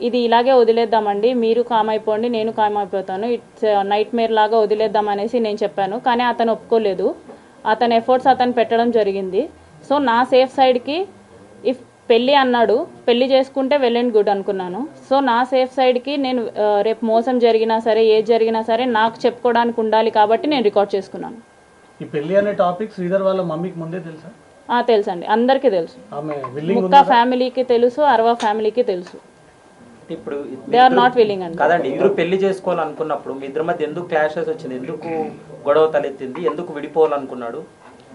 ఇది ఇలాగే వదిలేద్దామండి, మీరు కామ్ అయిపోండి, నేను కామ్ అయిపోతాను, ఇట్స్ నైట్ మేర్ లాగా వదిలేద్దాం అనేసి నేను చెప్పాను. కానీ అతను ఒప్పుకోలేదు. అతని ఎఫర్ట్స్ అతను పెట్టడం జరిగింది. సో నా సేఫ్ సైడ్కి ఇఫ్ పెళ్ళి అన్నాడు, పెళ్ళి చేసుకుంటే వెల్ అండ్ గుడ్ అనుకున్నాను. సో నా సేఫ్ సైడ్కి నేను రేపు మోసం జరిగినా సరే, ఏది జరిగినా సరే నాకు చెప్పుకోవడానికి ఉండాలి కాబట్టి నేను రికార్డ్ చేసుకున్నాను. ఈ పెళ్లి అనే టాపిక్ శ్రీధర్ వాళ్ళ మమ్మీకి ముందే తెలుసా? తెలుసండి, అందరికీ తెలుసు. ముక్కా ఫ్యామిలీకి తెలుసు, అరవా ఫ్యామిలీకి తెలుసు. ఇప్పుడు దే ఆర్ నాట్ విల్లింగ్ అండి. కాదండి, ఇద్దరు పెళ్లి చేసుకోవాలనుకున్నప్పుడు మీ ఇద్దరి మధ్య ఎందుకు క్లాషెస్ వచ్చింది, ఎందుకు గొడవ తలెత్తింది, ఎందుకు విడిపోవాలనుకున్నాడు,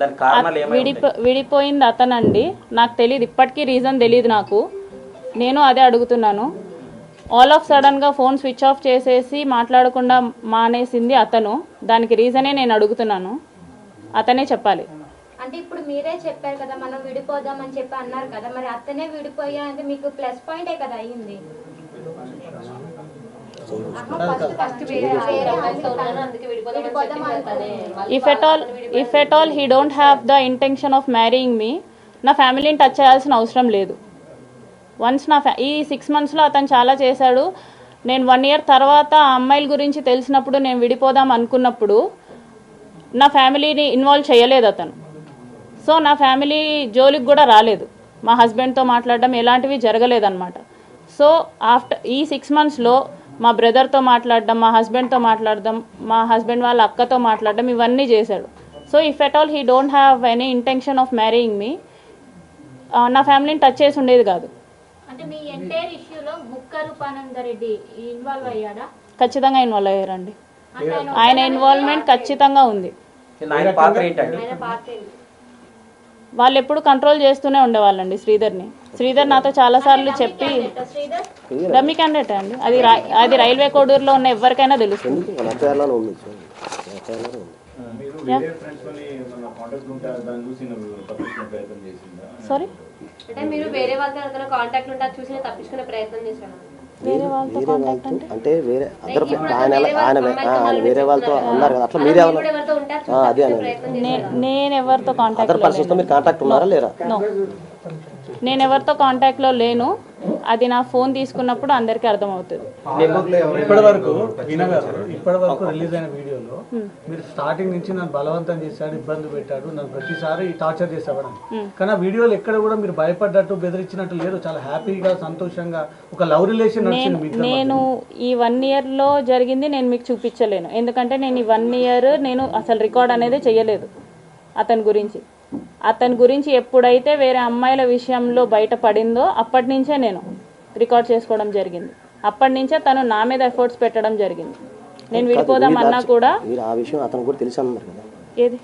దాని కారణాలు ఏమైనా? విడిపోయింది అతనండి, నాకు తెలియదు, ఇప్పటికీ రీజన్ తెలియదు నాకు. నేను అదే అడుగుతున్నాను. ఆల్ ఆఫ్ సడన్గా ఫోన్ స్విచ్ ఆఫ్ చేసేసి మాట్లాడకుండా మానేసింది అతను. దానికి రీజనే నేను అడుగుతున్నాను, అతనే చెప్పాలి. అంటే ఇప్పుడు మీరే చెప్పారు కదా మనం విడిపోదామని చెప్పి అన్నారు కదా, మరి అతనే విడిపోయా అంటే మీకు ప్లస్ పాయింటే కదా అయ్యింది. If at all he don't have the intention of marrying me, నా ఫ్యామిలీని టచ్ చేయాల్సిన అవసరం లేదు. వన్స్ ఈ 6 monthsలో అతను చాలా చేశాడు. నేను 1 year తర్వాత ఆ అమ్మాయిల గురించి తెలిసినప్పుడు నేను విడిపోదాం అనుకున్నప్పుడు నా ఫ్యామిలీని ఇన్వాల్వ్ చేయలేదు అతను. సో నా ఫ్యామిలీ జోలికి కూడా రాలేదు. మా హస్బెండ్తో మాట్లాడడం ఎలాంటివి జరగలేదన్నమాట. సో ఆఫ్టర్ ఈ 6 monthsలో మా బ్రదర్తో మాట్లాడడం, మా హస్బెండ్తో మాట్లాడడం, మా హస్బెండ్ వాళ్ళ అక్కతో మాట్లాడడం, ఇవన్నీ చేశాడు. So if at all he don't have any intention of marrying me, నా ఫ్యామిలీని టచ్ చేసి ఉండేది కాదు. అంటే మీ ఎంటైర్ ఇష్యూలో ముక్క రూపానందరెడ్డి ఇన్వాల్వ్ అయ్యాడా? ఖచ్చితంగా ఇన్వాల్వ్ అయ్యారండి. ఆయన ఇన్వాల్వ్మెంట్ ఖచ్చితంగా ఉంది. వాళ్ళు ఎప్పుడు కంట్రోల్ చేస్తూనే ఉండేవాళ్ళండి శ్రీధర్ని. శ్రీధర్ నాతో చాలాసార్లు చెప్పి, డమ్మీ క్యాండిడేట్ అండి, అది రైల్వే కోడూరులో ఉన్న ఎవరికైనా తెలుస్తుంది. సారీ, వేరే వాళ్ళతో కాంటాక్ట్ ఉంటే చూసి తప్పించుకునే ప్రయత్నం చేశాను. వేరే వాళ్ళతో కాంటాక్ట్ అంటే వేరే ఆయన వేరే వాళ్ళతో అన్నారు కదా, అట్లా మీరే అదే నేను ఎవరితో కాంటాక్ట్ ఉన్నారా లేరా? నేను ఎవరితో కాంటాక్ట్లో లేను. అది నా ఫోన్ తీసుకున్నప్పుడు అందరికీ అర్థమవుతుంది. ఇప్పటి వరకు రిలీజ్ అయిన వీడియోలో మీరు స్టార్టింగ్ నుంచి నన్ను బలవంతం చేశాడు, ఇబ్బంది పెట్టాడు, నన్ను ప్రతిసారి టార్చర్ చేసేవాడు. కానీ ఆ వీడియోలో ఎక్కడ కూడా మీరు భయపడ్డట్టు, బెదిరించినట్టు లేదు. చాలా హ్యాపీగా, సంతోషంగా ఒక లవ్ రిలేషన్ నడిచింది. నేను ఈ 1 yearలో జరిగింది నేను మీకు చూపించలేను, ఎందుకంటే నేను ఈ 1 year నేను అసలు రికార్డ్ అనేది చేయలేదు అతని గురించి ఎప్పుడైతే వేరే అమ్మాయిల విషయంలో బయటపడిందో అప్పటి నుంచే నేను రికార్డ్ చేసుకోవడం జరిగింది. అప్పటి నుంచే తను నా మీద ఎఫర్ట్స్ పెట్టడం జరిగింది. నేను విడిపోదాం అన్నా కూడా ఏది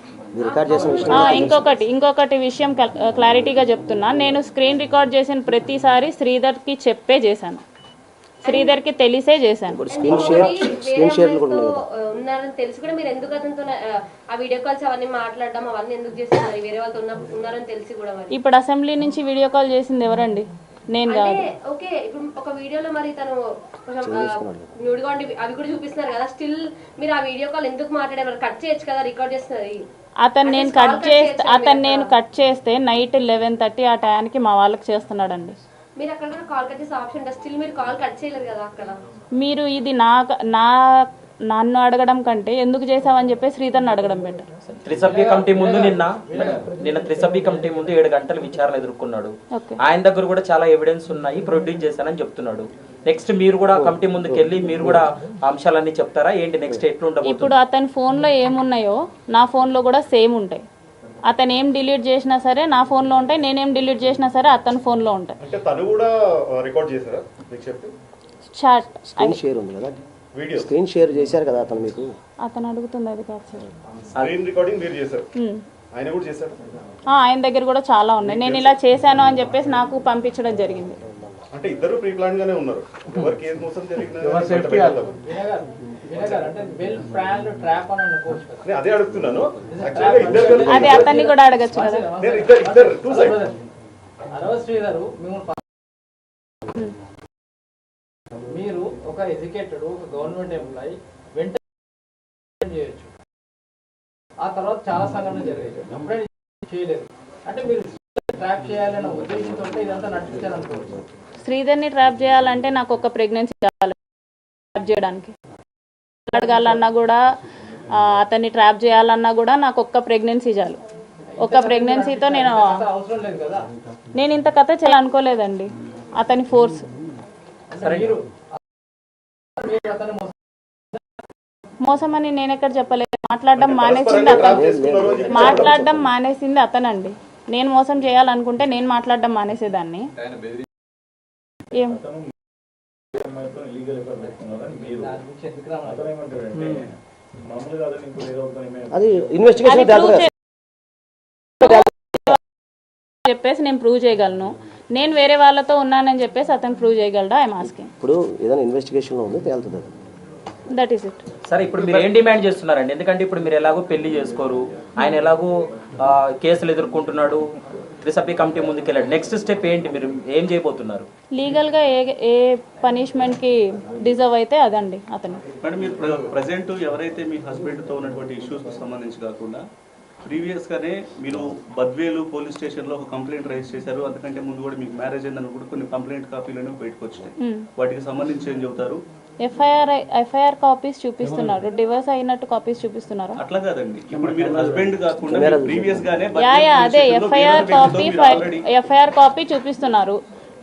ఇంకొకటి విషయం క్లారిటీగా చెప్తున్నా. నేను స్క్రీన్ రికార్డ్ చేసిన ప్రతిసారి శ్రీధర్కి చెప్పే చేశాను, శ్రీధర్కి తెలిసే చేశాను. తెలిసి కూడా మీరు ఎందుకు అతనితో ఆ వీడియో కాల్స్ అవన్నీ మాట్లాడడం అవన్నీ ఎందుకు చేస్తున్నారు? వేరే వాళ్ళతో ఉన్నారని తెలిసి కూడా. ఇప్పుడు అసెంబ్లీ నుంచి వీడియో కాల్ చేసింది ఎవరండి? నేను కాదు. ఓకే, ఇప్పుడు ఒక వీడియోలో మరి తను న్యూడ్గా అవి కూడా చూపిస్తున్నారు కదా, స్టిల్ మీరు ఆ వీడియో కాల్ ఎందుకు మాట్లాడారు? కట్ చేయొచ్చు కదా, రికార్డ్ చేస్తున్నారు. అతను నేను కట్ చేస్తే నైట్ 11:30 ఆ టయానికి మా వాళ్ళకి చేస్తున్నాడండి. మీరు అక్కడ కూడా కాల్ కట్ చేసే ఆప్షన్ ఉంటే స్టిల్ మీరు కాల్ కట్ చేయలేరు కదా అక్కడ. మీరు ఇది నన్ను అడగడం కంటే ఎందుకు చేసావని చెప్పి శ్రీధర్ని అడగడం బెటర్. త్రిసభ్య కమిటీ ముందు నిన్న త్రిసభ్య కమిటీ ముందు 7 గంటల విచారణ ఎదుర్కొన్నాడు. ఆయన దగ్గర కూడా చాలా ఎవిడెన్స్ ఉన్నాయి, ప్రొడ్యూస్ చేశానని చెప్తున్నాడు. నెక్స్ట్ మీరు కూడా కమిటీ ముందుకు వెళ్ళి మీరు కూడా అంశాలన్నీ చెప్తారా ఏంటి? నెక్స్ట్ ఎట్లుండదు? ఇప్పుడు అతని ఫోన్లో ఏమున్నాయో నా ఫోన్లో కూడా సేమ్ ఉంటాయి. అతను ఏం డిలీట్ చేసినా సరే నా ఫోన్లో ఉంటాయి, నేనేం డిలీట్ చేసినా సరే అతని ఫోన్లో ఉంటాయి. చాట్ స్క్రీన్ షేర్ చేశారు కదా అతను మీకు. అతను అడుగుతుంది అది కాదు సార్. ఆయన దగ్గర కూడా చాలా ఉన్నాయి. నేను ఇలా చేశాను అని చెప్పేసి నాకు పంపించడం జరిగింది. అంటే ఇద్దరు ప్రీ ప్లాన్ గానే ఉన్నారు. ఎవరికి ఏం మోసం జరిగినా అదే అడుగుతున్నాను. అదే అతన్ని కూడా అడగచ్చు కదా. మీరు ఒక ఎడ్యుకేటెడ్ ఒక గవర్నమెంట్ ఎంప్లాయీ వెంటనే చేయొచ్చు. ఆ తర్వాత చాలా సంఘటనలు జరిగాయి, చేయలేదు. అంటే మీరు ట్రాక్ చేయాలన్న ఉద్దేశంతో ఇదంతా నడిపించాలనుకోవచ్చు. శ్రీధర్ని ట్రాప్ చేయాలంటే నాకు ఒక ప్రెగ్నెన్సీ కావాలి ట్రాప్ చేయడానికి. అడగాలన్నా కూడా అతన్ని ట్రాప్ చేయాలన్నా కూడా నాకు ఒక్క ప్రెగ్నెన్సీ చాలు. ఒక్క ప్రెగ్నెన్సీతో అవసరం లేదు కదా. నేను ఇంత కథ చేయాలనుకోలేదండి. అతని ఫోర్స్ మోసమని నేను ఎక్కడ చెప్పలేదు. మాట్లాడడం మానేసింది అతనండి. నేను మోసం చేయాలనుకుంటే నేను మాట్లాడడం మానేసేదాన్ని. ఏం అది ఇన్వెస్టిగేషన్ చెప్పేసి నేను ప్రూవ్ చేయగలను. నేను వేరే వాళ్ళతో ఉన్నానని చెప్పేసి అతను ప్రూవ్ చేయగలడా? I'm asking. ఇప్పుడు ఏదైనా ఇన్వెస్టిగేషన్ లో ఉంది తేలుతుంది. That is it. సరే, ఇప్పుడు మీరు ఏం డిమాండ్ చేస్తున్నారండి? ఎందుకంటే ఇప్పుడు మీరు ఎలాగో పెళ్లి చేసుకోరు, ఆయన ఎలాగో కేసులు ఎదుర్కొంటున్నాడు, త్రిసభ్య కమిటీ ముందుకెళ్ళాడు. నెక్స్ట్ స్టెప్ ఏంటి? మీరు ఏం చేయబోతున్నారు? లీగల్ గా ఏ పనిష్మెంట్ కి డిజర్వ్ అయితే అదండి అతను. మేడం, మీరు ప్రజెంట్ ఎవరైతే మీ హస్బెండ్ తో ఉన్నటువంటి ఇష్యూస్ కు సంబంధించి కాకుండా ప్రీవియస్ గానే మీరు బద్వేలు పోలీస్ స్టేషన్ లో ఒక కంప్లైంట్ రైజ్ చేశారు. అందుకంటే ముందు కూడా మీకు మ్యారేజ్ అయిందని కూడా కొన్ని కంప్లైంట్ కాపీలను బయటకు వచ్చినాయి. వాటికి సంబంధించి ఏం చెబుతారు? ఎఫ్ఐఆర్ కాపీస్ చూపిస్తున్నారు, డివోర్స్ అయినట్టు కాపీస్ చూపిస్తున్నారు. అట్లా కాదండి, ఇప్పుడు మీరు హస్బెండ్ కాకుండా ప్రీవియస్ గానే అదే ఎఫ్ఐఆర్ కాపీ చూపిస్తున్నారు,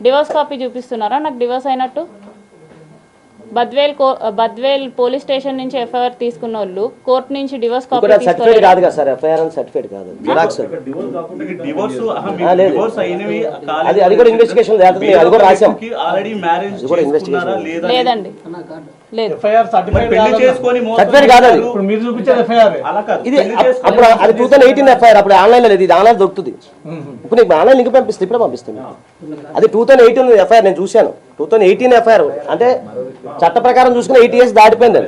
డివోర్స్ కాపీ చూపిస్తున్నారా నాకు డివోర్స్ అయినట్టు? బద్వేల్ పోలీస్ స్టేషన్ నుంచి ఎఫ్ఐఆర్ తీసుకున్న వాళ్ళు కోర్టు నుంచి డివోర్స్ కాపీ సర్టిఫికేట్ కాదు కదా సార్, ఎఫ్ఐఆర్ అని సర్టిఫికేట్ కాదు, జిరాక్స్. అది కూడా ఇన్వెస్టిగేషన్ అది కూడా రాసాం. ఆల్రెడీ మ్యారేజ్ లేదండి, లేదు. సర్టిఫికేట్ కాదు అది. ఇప్పుడు మీరు చూపించారు ఎఫ్ఐఆర్. ఇది అప్పుడు అది 2018 ఎఫ్ఐఆర్. అప్పుడు ఆన్లైన్ లో లేదు, ఇది ఆన్లైన్ దొరుకుతుంది. ఇప్పుడు నీకు ఆన్లైన్ లింక్ పంపిస్తే ఇప్పుడే పంపిస్తుంది. అది 2018 ఎఫ్ఐఆర్, నేను చూశాను. 2018 ఎఫ్ఐఆర్ అంటే చట్ట ప్రకారం చూసుకుని 8 years దాటిపోయింది.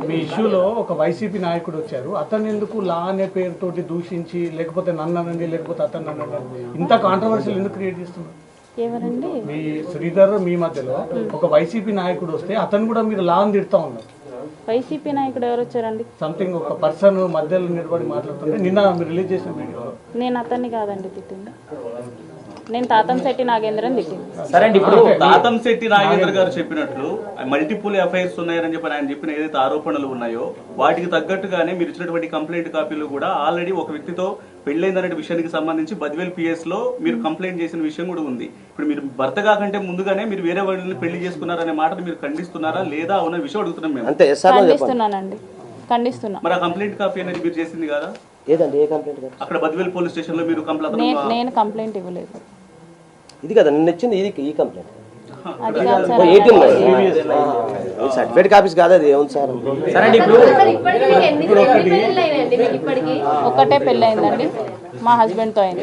మీ ఇష్యూలో ఒక వైసీపీ నాయకుడు వచ్చారు. అతను ఎందుకు లా అనే పేరుతోటి దూషించి, లేకపోతే నన్ను అనండి, లేకపోతే అతను అనండి, ఇంత కాంట్రవర్షియల్ ఎందుకు క్రియేట్ చేస్తున్నారు? ఎవరండి? మీ శ్రీధర్ మీ మధ్యలో ఒక వైసీపీ నాయకుడు వస్తే అతను కూడా మీరు లా అని తిడతా ఉన్నారు. వైసీపీ నాయకుడు ఎవరు వచ్చారండి? సంథింగ్ ఒక పర్సన్ మధ్యలో నిలబడి మాట్లాడుతుంటే నిన్న మీరు రిలీజ్ చేసిన వీడియో. నేను అతన్ని కాదండి తిట్టింది, నేను తాతంశెట్టి నాగేంద్రని తిట్టింది. సరే అండి, ఇప్పుడు తాతంశెట్టి నాగేంద్ర గారు చెప్పినట్లు మల్టిపుల్ ఎఫ్ఐఆర్స్ ఉన్నాయని చెప్పి ఆయన చెప్పిన ఏదైతే ఆరోపణలు ఉన్నాయో వాటికి తగ్గట్టుగానే మీరు ఇచ్చినటువంటి కంప్లైంట్ కాపీలు కూడా ఆల్రెడీ ఒక వ్యక్తితో పెళ్లైందనే విషయానికి సంబంధించి బద్వేల్ పిఎస్ లో మీరు కంప్లైంట్ చేసిన విషయం కూడా ఉంది. ఇప్పుడు మీరు భర్త కాకంటే ముందుగానే మీరు వేరే వాళ్ళని పెళ్లి చేసుకున్నారనే మాటను మీరు ఖండిస్తున్నారా లేదా అన్న విషయం అడుగుతున్నాం మేము. ఖండిస్తున్నానండి, ఖండిస్తున్నా. మరి ఆ కంప్లైంట్ కాపీ అనేది మీరు చేసింది కదా? ఏదండి, ఏ కంప్లైంట్? అక్కడ బద్వేల్ పోలీస్ స్టేషన్ లో మీరు కంప్లైంట్. నేను కంప్లైంట్ ఇవ్వలేదు. ఇది కదా నిన్న వచ్చింది, ఇది ఈ కంప్లైంట్. అది కాదు సార్, 18 సర్టిఫికేట్ కాపీస్ కాదు, అది ఏముంది సార్? సరే అండి, ఇప్పుడు ఒకటే పెళ్ళి అయిందండి, మా హస్బెండ్ తో అయింది.